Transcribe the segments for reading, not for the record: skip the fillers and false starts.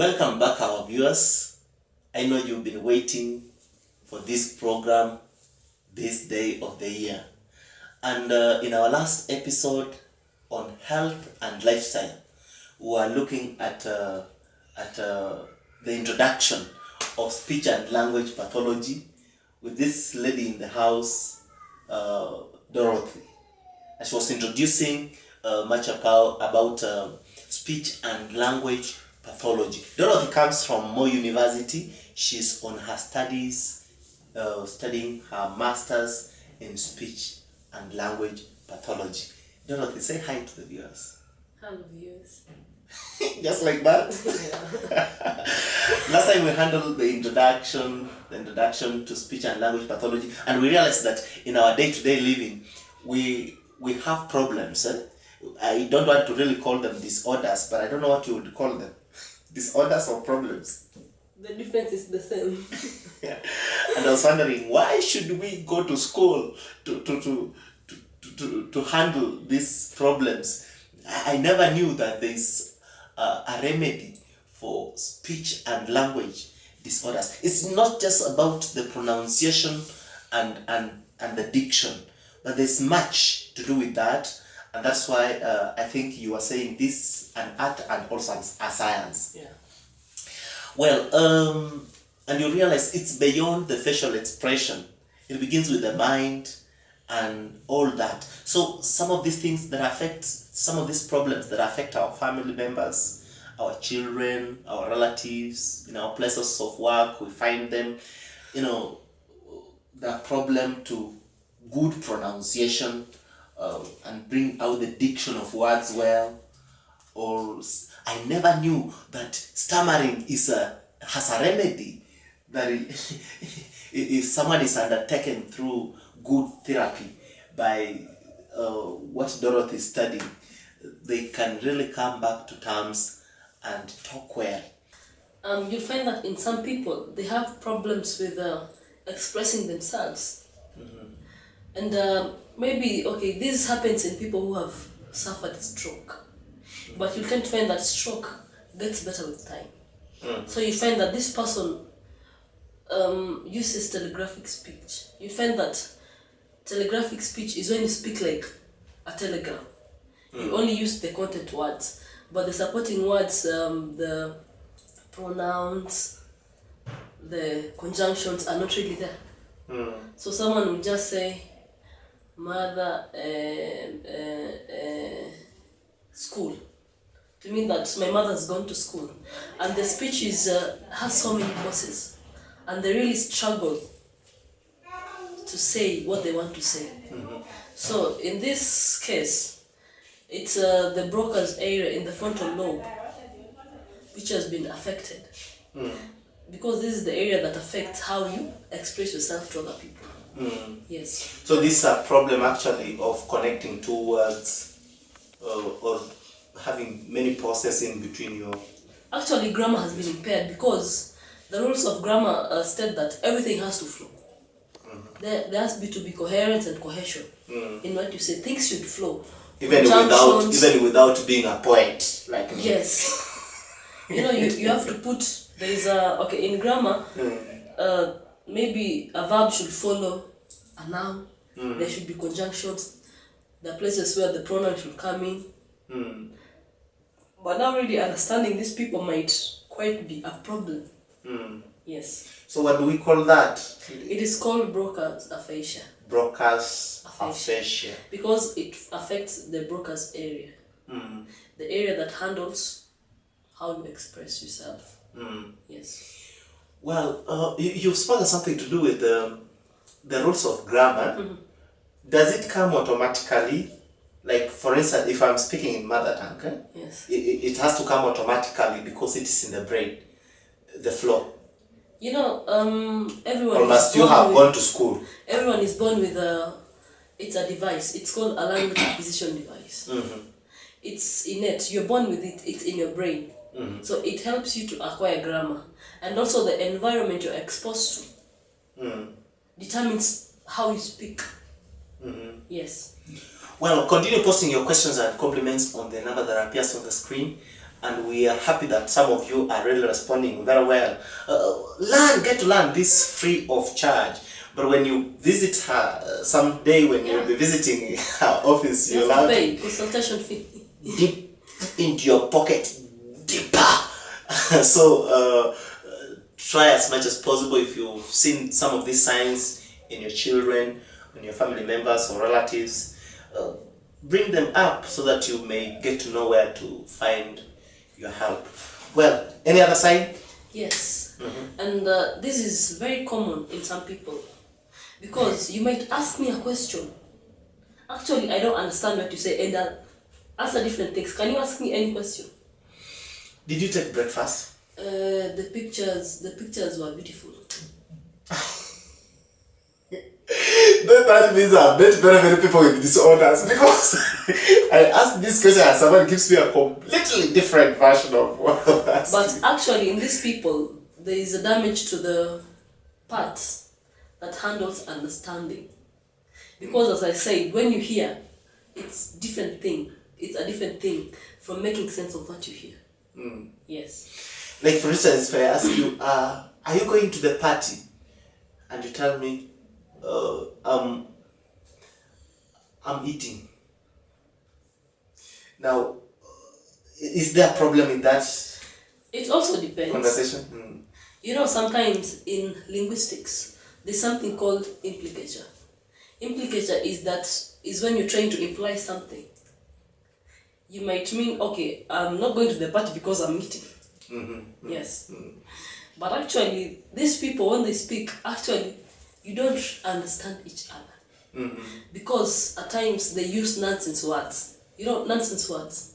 Welcome back, our viewers. I know you've been waiting for this program this day of the year. And in our last episode on health and lifestyle, we were looking at the introduction of speech and language pathology with this lady in the house, Dorothy. And she was introducing much about speech and language pathology. Dorothy comes from Mo University. She's on her studies, studying her master's in speech and language pathology. Dorothy, say hi to the viewers. Hello, viewers. Just like that. Last time we handled the introduction to speech and language pathology, and we realized that in our day-to-day living, we have problems. I don't want to really call them disorders, but I don't know what you would call them. Disorders or problems? The difference is the same. Yeah. And I was wondering, why should we go to school to handle these problems? I never knew that there's a remedy for speech and language disorders. It's not just about the pronunciation and the diction, but there's much to do with that. And that's why I think you are saying this an art and also a science. Yeah. Well, and you realize it's beyond the facial expression. It begins with the mind and all that. So some of these things that affect, some of these problems that affect our family members, our children, our relatives, in our places of work, we find them, the problem to good pronunciation, and bring out the diction of words well. Or I never knew that stammering has a remedy, that if someone is undertaken through good therapy by what Dorothy is studying, they can really come back to terms and talk well. You find that in some people, they have problems with expressing themselves. And maybe, okay, this happens in people who have suffered stroke. But you tend to find that stroke gets better with time. So you find that this person uses telegraphic speech. You find that telegraphic speech is when you speak like a telegram. You only use the content words, but the supporting words, the pronouns, the conjunctions are not really there. So someone will just say, mother, school. To mean that my mother's gone to school. And the speech has so many voices. And they really struggle to say what they want to say. So in this case, it's the Broca's area in the frontal lobe which has been affected. Because this is the area that affects how you express yourself to other people. Yes. So this is a problem actually of connecting two words or having many pauses in between your... Actually, grammar has been impaired because the rules of grammar state that everything has to flow. There has to be coherence and cohesion in what you say. Things should flow. Even without being a poet like me. Yes. you have to put, there is in grammar, maybe a verb should follow a noun. There should be conjunctions. There are places where the pronoun should come in. But now really understanding these people might quite be a problem. Yes. So what do we call that? It is called Broca's aphasia. Broca's aphasia. Because it affects the Broca's area. The area that handles how you express yourself. Yes. Well, you've spoken something to do with the rules of grammar. Does it come automatically? Like, for instance, if I'm speaking in mother tongue, yes, it has to come automatically because it is in the brain, the flow. Everyone. Or must you have gone to school? Everyone is born with it's a device. It's called a language acquisition device. It's innate. You're born with it. It's in your brain. So it helps you to acquire grammar. And also the environment you're exposed to determines how you speak. Yes. Well, continue posting your questions and compliments on the number that appears on the screen. and we are happy that some of you are really responding very well. Get to learn this free of charge. But when you visit her someday, when you'll be visiting her office, You you'll have have to pay consultation fee. deep into your pocket, deeper. So try as much as possible, if you've seen some of these signs in your children, in your family members or relatives, bring them up so that you may get to know where to find your help. Well, any other sign? Yes, and this is very common in some people, because you might ask me a question. Actually, I don't understand what you say, and I'll answer different things. Can you ask me any question? Did you take breakfast? The pictures were beautiful. That means I've met very, very people with disorders, because I ask this question and someone gives me a completely different version of what I'm asking. But actually, in these people, there is a damage to the parts that handles understanding. Because as I said, when you hear, it's different thing. It's a different thing from making sense of what you hear. Yes. Like, for instance, if I ask you, are you going to the party? And you tell me, I'm eating. Now, is there a problem in that It also depends. conversation? You know, sometimes in linguistics, there's something called implicature. Implicature is when you're trying to imply something. You might mean, okay, I'm not going to the party because I'm eating. Yes. But actually, these people, when they speak, actually, you don't understand each other. Because at times they use nonsense words. You know, nonsense words.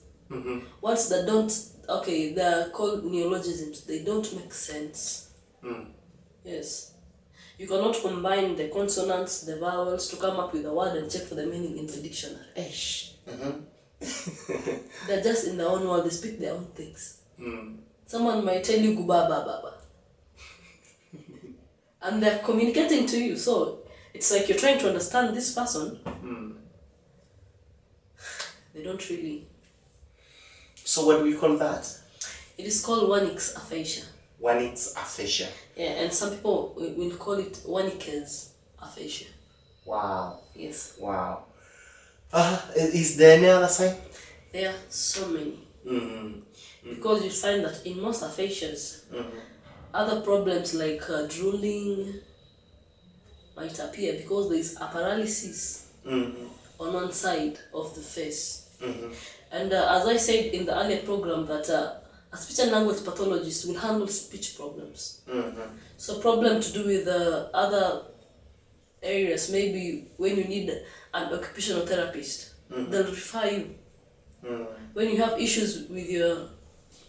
Words that don't, okay, they're called neologisms. They don't make sense. Yes. You cannot combine the consonants, the vowels to come up with a word and check for the meaning in the dictionary. They're just in their own world, they speak their own things. Someone might tell you guba ba ba ba. And they're communicating to you, so it's like you're trying to understand this person. They don't really. So what do we call that? It is called Wernicke's aphasia. Wernicke's aphasia. Yeah, and some people will call it Wernicke's aphasia. Wow. Yes. Wow. Is there any other sign? There are so many. Because you find that in most aphasias, other problems like drooling might appear because there is a paralysis on one side of the face. And as I said in the earlier program, that a speech and language pathologist will handle speech problems. So problem to do with other areas, maybe when you need an occupational therapist, they'll refer you. When you have issues with your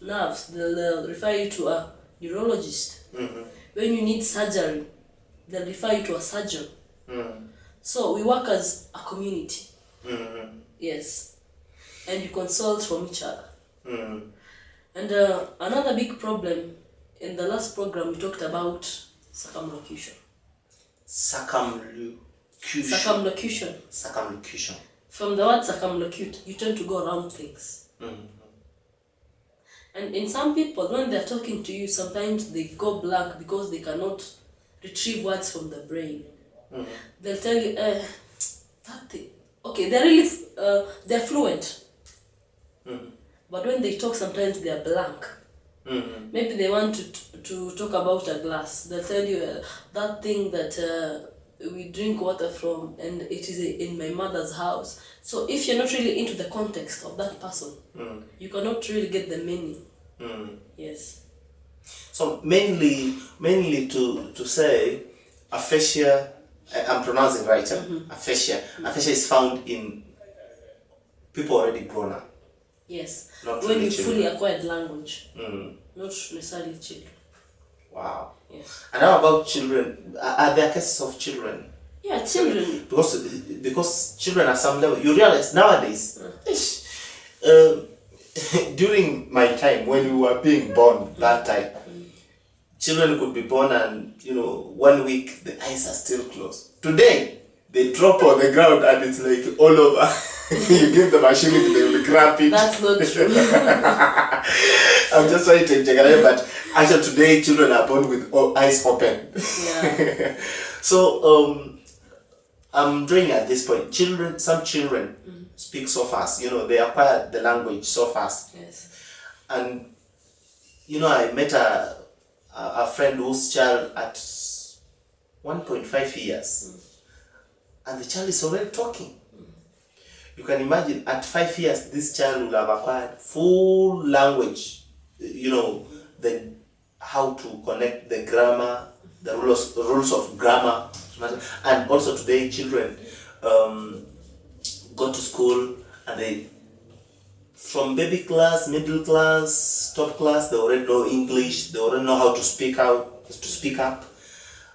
nerves, they'll refer you to a neurologist. When you need surgery, they'll refer you to a surgeon. So we work as a community. Yes. And you consult from each other. And another big problem, in the last program we talked about circumlocution. Circumlocution. Circumlocution. From the word circumlocute, you tend to go around things. And in some people, when they're talking to you, sometimes they go blank because they cannot retrieve words from the brain. They'll tell you, that thing. Okay, they're really, they're fluent. But when they talk, sometimes they're blank. Maybe they want to talk about a glass. They'll tell you, that thing that we drink water from, and it is in my mother's house. So if you're not really into the context of that person, you cannot really get the meaning. Yes. So mainly to say aphasia, I'm pronouncing right, aphasia. Aphasia is found in people already grown up. Yes. Not when really you children. fully acquired language. Not necessarily children. Wow. Yes. And how about children? Are there cases of children? Yeah, children. Because children at some level, you realize nowadays, during my time when we were being born, that time, children could be born and 1 week the eyes are still closed. Today, they drop on the ground and it's like all over. You give them a shilling, they will grab it. That's not true. I'm just trying to exaggerate, but actually today children are born with eyes open. Yeah. So I'm doing at this point. Some children speak so fast. They acquire the language so fast. Yes. And I met a friend whose child at 1.5 years, and the child is already talking. You can imagine at 5 years, this child will have acquired full language. The how to connect the grammar, the rules of grammar, and also today children go to school and they from baby class, middle class, top class, they already know English. They already know how to speak up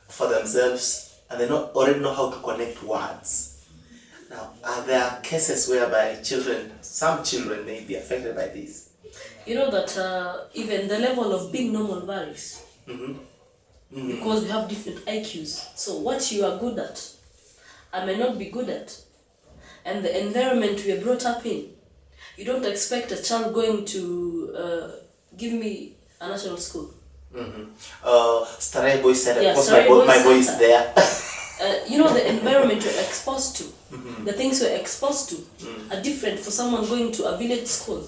for themselves, and they already know how to connect words. Now, are there cases whereby some children may be affected by this? You know that even the level of being normal varies. Because we have different IQs. So what you are good at, I may not be good at. And the environment we are brought up in. You don't expect a child going to give me a national school. Starehe Boy Center, Yeah, because Starehe Boy my boy is Center. there. The environment you're exposed to, the things you're exposed to are different for someone going to a village school.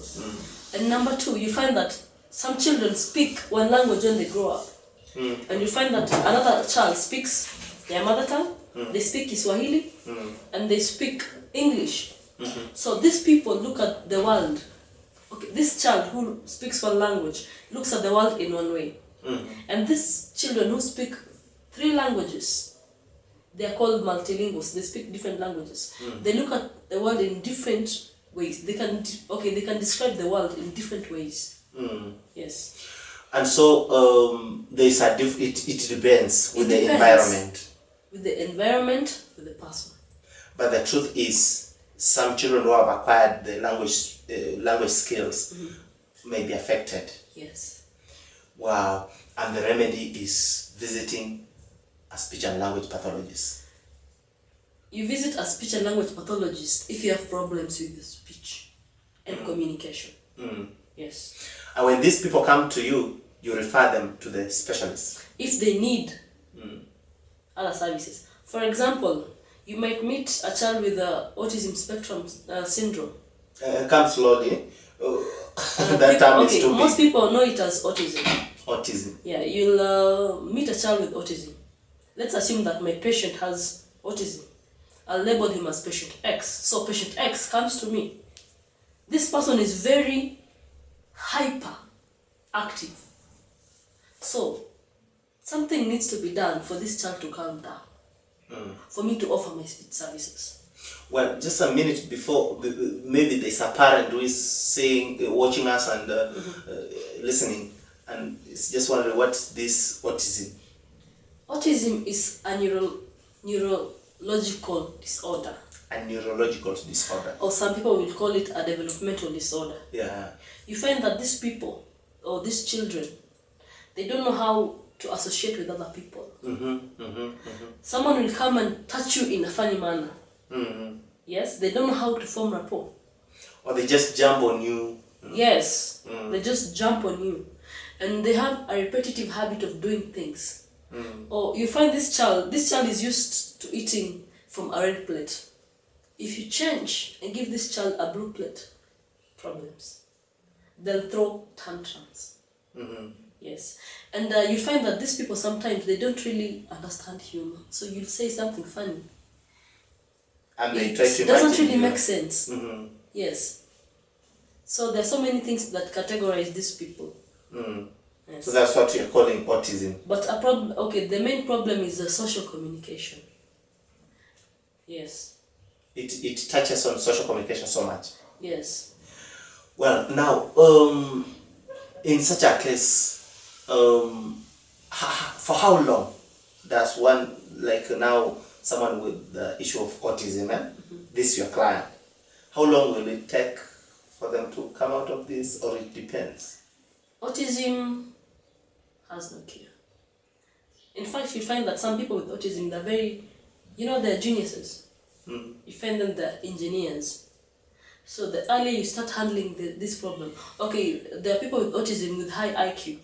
And number two, you find that some children speak one language when they grow up. And you find that another child speaks their mother tongue, they speak Kiswahili, and they speak English. So these people look at the world. Okay, this child who speaks one language looks at the world in one way. And these children who speak 3 languages, they are called multilinguals. They speak different languages. They look at the world in different ways. They can describe the world in different ways. Yes. And so there's it depends with the environment. With the environment, with the person. But the truth is, some children who have acquired the language skills may be affected. Yes. Wow. And the remedy is visiting a speech and language pathologist. You visit a speech and language pathologist if you have problems with the speech and communication. Yes. And when these people come to you, you refer them to the specialist. If they need other services. For example, you might meet a child with autism spectrum syndrome. Come slowly. That term is too big. Most people know it as autism. Autism. Yeah, you'll meet a child with autism. Let's assume that my patient has autism. I'll label him as patient X. So patient X comes to me. This person is very hyper active. So something needs to be done for this child to calm down. For me to offer my speech services. Well, just a minute before, maybe there's a parent who is saying, watching us and listening, and it's just wondering what's this autism. Autism is a neurological disorder. A neurological disorder. Or some people will call it a developmental disorder. Yeah. You find that these people, or these children, they don't know how to associate with other people. Someone will come and touch you in a funny manner. Yes, they don't know how to form rapport. Or they just jump on you. Yes, they just jump on you. And they have a repetitive habit of doing things. Or you find this child is used to eating from a red plate. If you change and give this child a blue plate, problems. They'll throw tantrums. Yes. And you find that these people sometimes, they don't really understand humor. So you'll say something funny. And they try to it doesn't really make sense. Yes. So there are so many things that categorize these people. Yes. So that's what you're calling autism. But the main problem is the social communication. Yes. It touches on social communication so much. Yes. Well, now, in such a case, for how long does one, like now, someone with the issue of autism, this your client, how long will it take for them to come out of this, or it depends? Autism has no cure. In fact, you find that some people with autism, they're very, they're geniuses. You find them, they're engineers. So the earlier you start handling this problem, okay, there are people with autism with high IQ.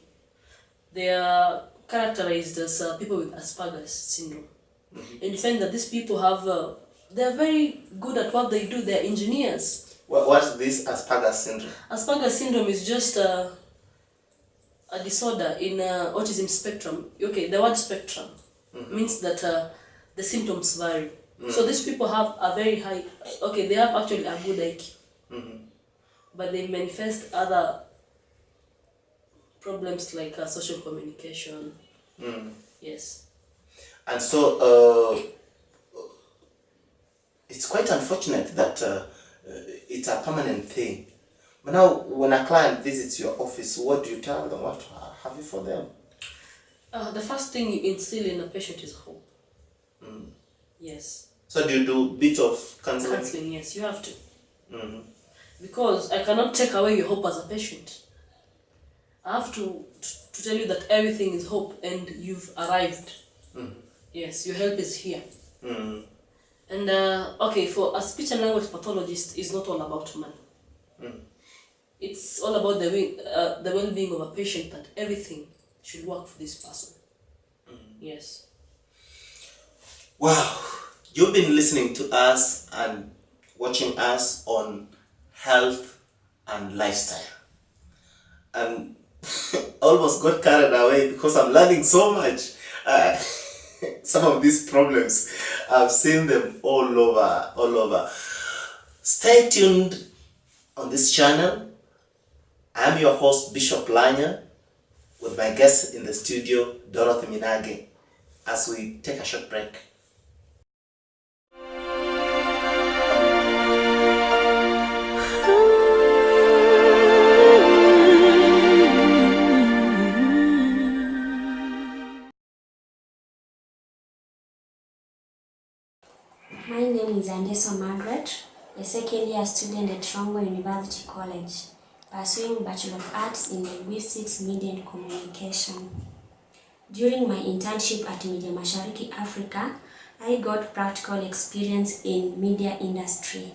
They are characterized as people with Asperger's syndrome. And you find that these people have, they're very good at what they do. They're engineers. What's this Asperger's syndrome? Asperger's syndrome is just a disorder in autism spectrum. Okay, the word spectrum means that the symptoms vary. So these people have a very high, okay, they have actually a good IQ, but they manifest other problems like social communication. Yes. And so it's quite unfortunate that it's a permanent thing. But now, when a client visits your office, what do you tell them? What have you for them? The first thing you instill in a patient is hope. Yes. So do you do bit of counseling? Counseling, yes, you have to. Because I cannot take away your hope as a patient. I have to tell you that everything is hope and you've arrived. Yes, your help is here. And okay, for a speech and language pathologist, it's not all about money. It's all about the well-being of a patient, that everything should work for this person. Yes. Wow, you've been listening to us and watching us on health and lifestyle. And almost got carried away because I'm learning so much. Some of these problems, I've seen them all over. Stay tuned on this channel. I'm your host, Bishop Lanya, with my guest in the studio, Dorothy Minage, as we take a short break. My name is Andeso Margaret, a second-year student at Toronto University College, pursuing Bachelor of Arts in Linguistics, Media and Communication. During my internship at Media Mashariki Africa, I got practical experience in media industry.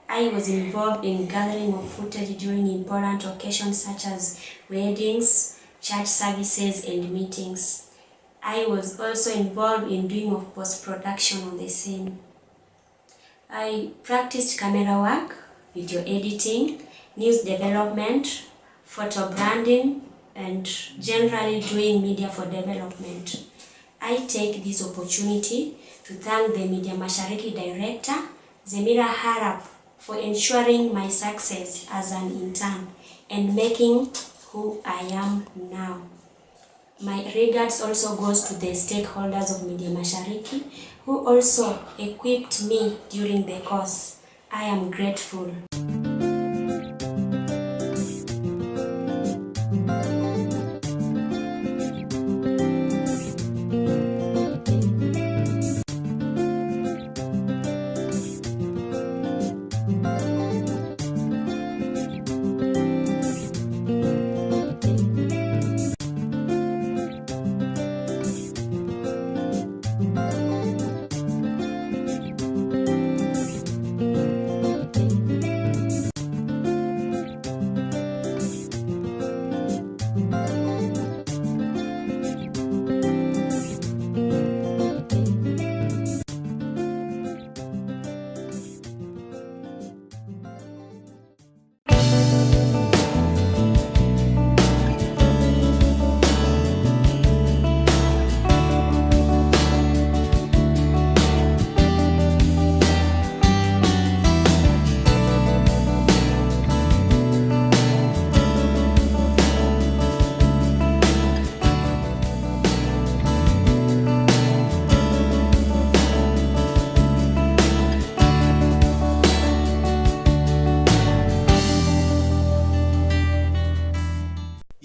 I was involved in gathering of footage during important occasions such as weddings, church services and meetings. I was also involved in doing of post-production on the same. I practiced camera work, video editing, news development, photo branding, and generally doing media for development. I take this opportunity to thank the Media Mashariki Director, Zemira Harap, for ensuring my success as an intern and making who I am now. My regards also goes to the stakeholders of Media Mashariki who also equipped me during the course. I am grateful.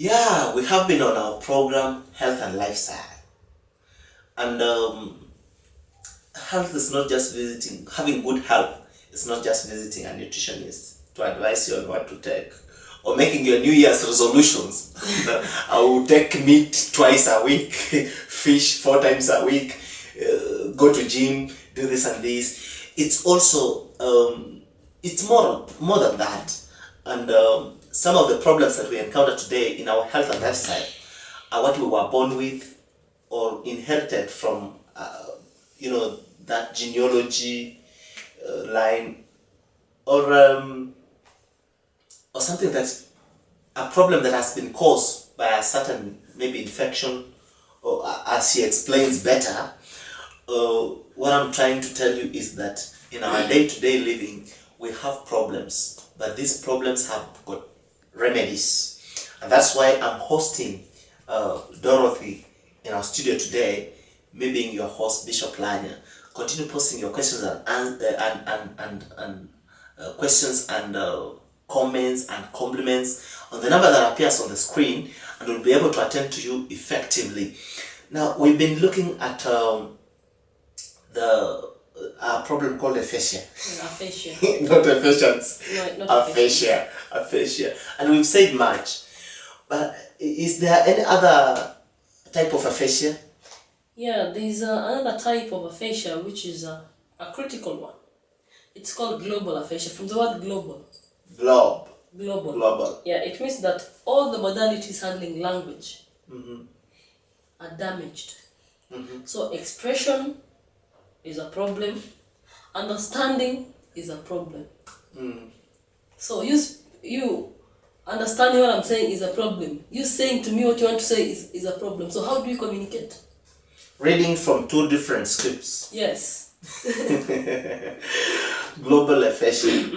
Yeah, we have been on our program, Health and Lifestyle. And health is not just visiting, having good health is not just visiting a nutritionist to advise you on what to take, or making your New Year's resolutions. I will take meat twice a week, fish 4 times a week, go to gym, do this and this. It's also it's more than that. And some of the problems that we encounter today in our health and lifestyle are what we were born with or inherited from, that genealogy line, or something that's a problem that has been caused by a certain maybe infection, or as she explains better. What I'm trying to tell you is that in our day-to-day living, we have problems, but these problems have got remedies. And that's why I'm hosting Dorothy in our studio today, me being your host, Bishop Lanya. Continue posting your questions and questions and comments and compliments on the number that appears on the screen, and we'll be able to attend to you effectively. Now, we've been looking at the problem called aphasia. Aphasia. Not aphasions. No, not Aphasia. Aphasia. And we've said much. But is there any other type of aphasia? Yeah, there's another type of aphasia which is a critical one. It's called global aphasia, from the word global. Global. Yeah, it means that all the modalities handling language are damaged. So expression is a problem, understanding is a problem. So you understanding what I'm saying is a problem. You saying to me what you want to say is a problem. So how do you communicate? Reading from two different scripts. Yes. Global aphasia.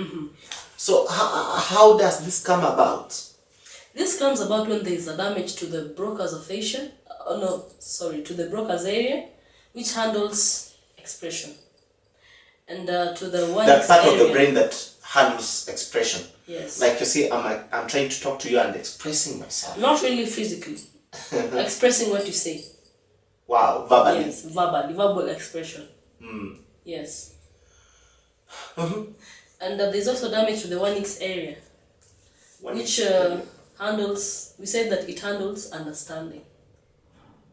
So how does this come about? This comes about when there is a damage to the Broca's aphasia, to the Broca's area, which handles expression. And to the one That part area, of the brain that handles expression. Yes. Like you see, I'm trying to talk to you and expressing myself. Not really physically. Expressing what you say. Wow, verbally. Yes, verbal expression. Yes. And there's also damage to the 1x area, which handles, we said that it handles understanding.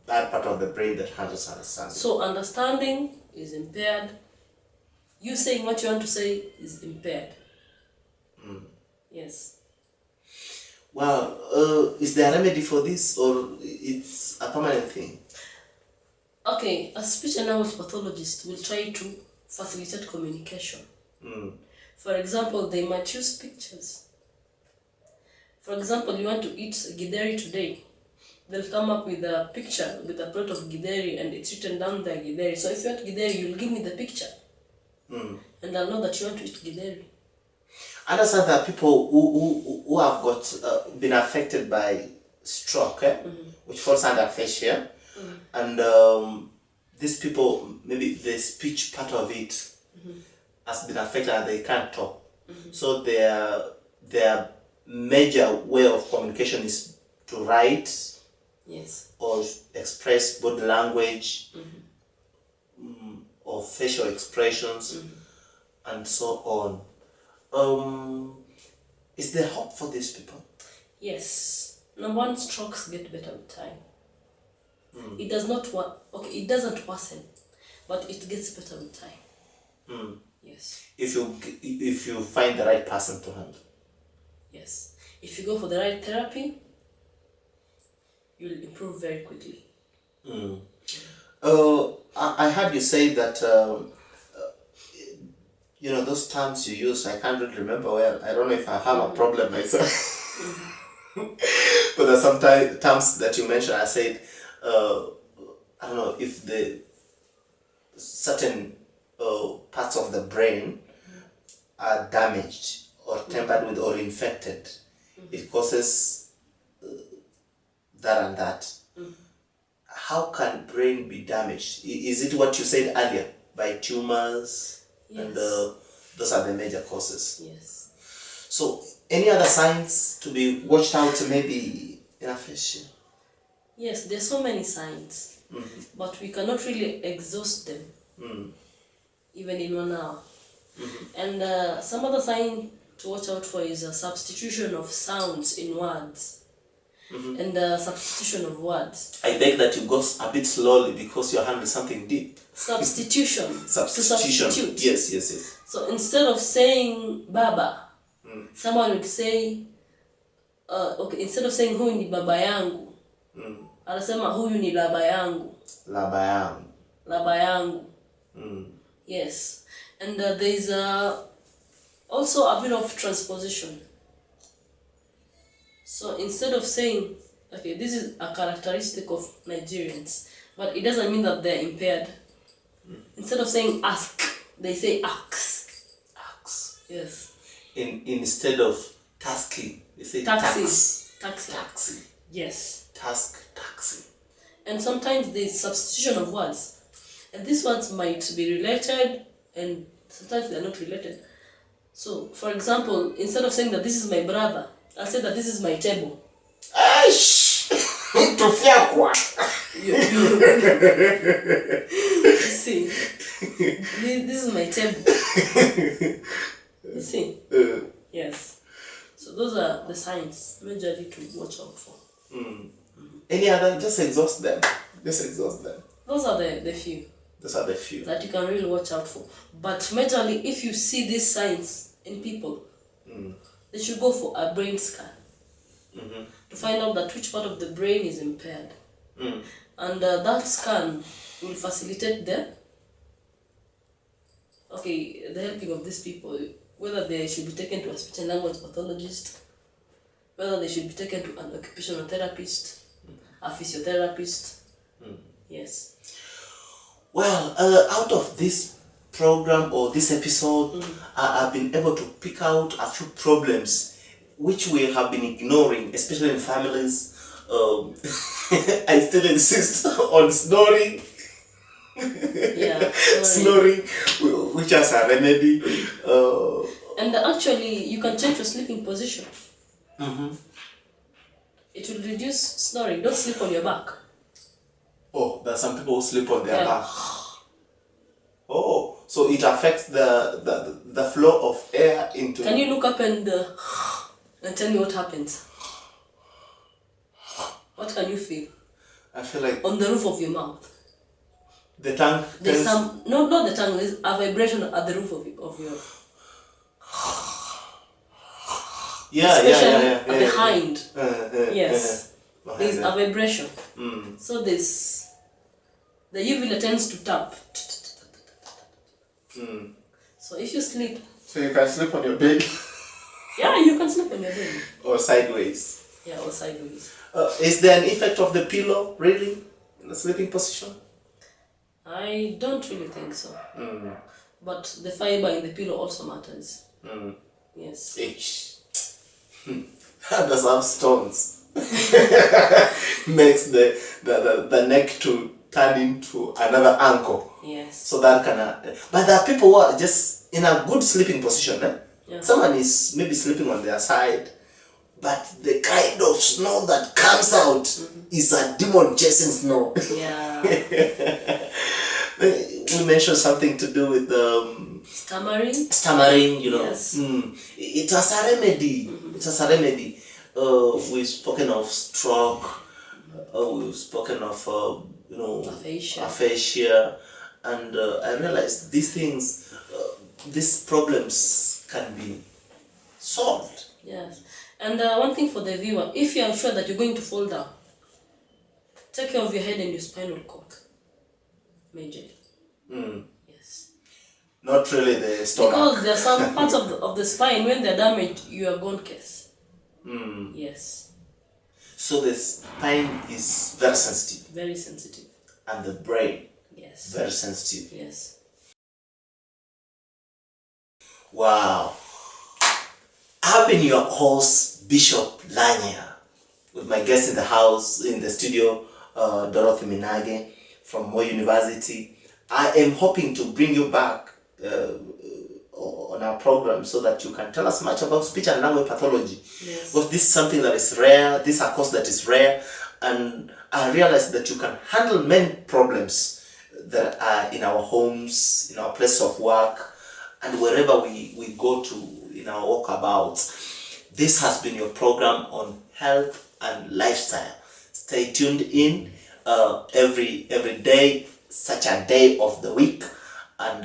That part of the brain that handles understanding. So understanding is impaired. You saying what you want to say is impaired. Yes. Well, is there a remedy for this, or it's a permanent thing? Okay, a speech and language pathologist will try to facilitate communication. For example, they might use pictures. For example, you want to eat githeri today. They'll come up with a picture with a plate of githeri and it's written down there githeri. So if you want githeri, you'll give me the picture. And I'll know that you want to eat githeri. I understand that people who have got been affected by stroke, which falls under aphasia, and these people, maybe the speech part of it has been affected and they can't talk. So their major way of communication is to write, yes, or express body language, or facial expressions, and so on. Is there hope for these people? Yes. Number one, strokes get better with time. It does not it doesn't worsen, but it gets better with time. Yes. If you find the right person to handle. Yes. If you go for the right therapy, you'll improve very quickly. I heard you say that those terms you use, I can't really remember well. I don't know if I have a problem myself. But there's some terms that you mentioned. I said, I don't know if the certain parts of the brain are damaged or tampered with or infected. It causes that and that. How can brain be damaged? Is it what you said earlier, by tumors? Yes. And those are the major causes. Yes. So, any other signs to be watched out maybe in aphasia? Yes, there's so many signs, but we cannot really exhaust them, even in 1 hour. And some other sign to watch out for is a substitution of sounds in words. and substitution of words. I beg that you go a bit slowly because you're handling something deep. Substitution. Substitution. To substitute. Yes. So instead of saying baba, someone would say, okay, instead of saying huyu ni baba yangu, anasema huyu ni laba yangu. Laba yangu. Yes. And there's also a bit of transposition. So instead of saying, okay, this is a characteristic of Nigerians, but it doesn't mean that they're impaired. Instead of saying ask, they say ax. Ax. Yes. Instead of tasking, they say Taxi. taxi. Yes. Taxi. And sometimes there's substitution of words. And these words might be related and sometimes they're not related. So, for example, instead of saying that this is my brother, I'll say that this is my table. Aish! You see, this is my table. You see? Yes. So those are the signs majorly to watch out for. Any other? Just exhaust them. Those are the few that you can really watch out for. But majorly, if you see these signs in people, they should go for a brain scan to find out that which part of the brain is impaired. And that scan will facilitate the helping of these people, whether they should be taken to a speech and language pathologist, whether they should be taken to an occupational therapist, a physiotherapist. Yes. Well, out of this program or this episode, I've been able to pick out a few problems which we have been ignoring, especially in families. I still insist on snoring. Yeah, Snoring, which has a remedy. And actually, you can change your sleeping position. It will reduce snoring. Don't sleep on your back. Oh, there are some people who sleep on their back. Oh, so it affects the flow of air into... Can you look up and tell me what happens? What can you feel? I feel like... On the roof of your mouth. The tongue... There's some... No, not the tongue. There's a vibration at the roof of your... Especially behind. Yes. There's a vibration. So there's... The uvula tends to tap. So if you sleep... So you can sleep on your bed? Yeah, you can sleep on your bed. Or sideways? Yeah, or sideways. Is there an effect of the pillow, really, in the sleeping position? I don't really think so. But the fiber in the pillow also matters. Yes. Does have stones. Makes the neck to turn into another ankle. Yes. So that can... but there are people who are just in a good sleeping position. Yeah. Someone is maybe sleeping on their side, but the kind of snore that comes out is a demon chasing snore. Yeah. We mentioned something to do with stammering, you know. Yes. It has a remedy. It has a remedy. We've spoken of stroke. We've spoken of aphasia, and I realized these things, these problems can be solved. Yes. And one thing for the viewer, if you are sure that you're going to fall down, take care of your head and your spinal cord. Majorly. Yes. Not really the stomach. Because there are some parts of the spine, when they're damaged, you are gone case. Yes. So the spine is very sensitive. Very sensitive. And the brain. Yes. Very sensitive. Yes. Wow. I've been your host, Bishop Lanya, with my guest in the house, in the studio, Dorothy Minage from Moi University. I am hoping to bring you back on our program so that you can tell us much about speech and language pathology. Yes. Because this is something that is rare, this is a course that is rare, and I realized that you can handle many problems that are in our homes, in our place of work, and wherever we go to in our walkabouts. This has been your program on health and lifestyle. Stay tuned in every day, such a day of the week, and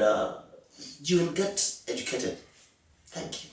you will get educated. Thank you.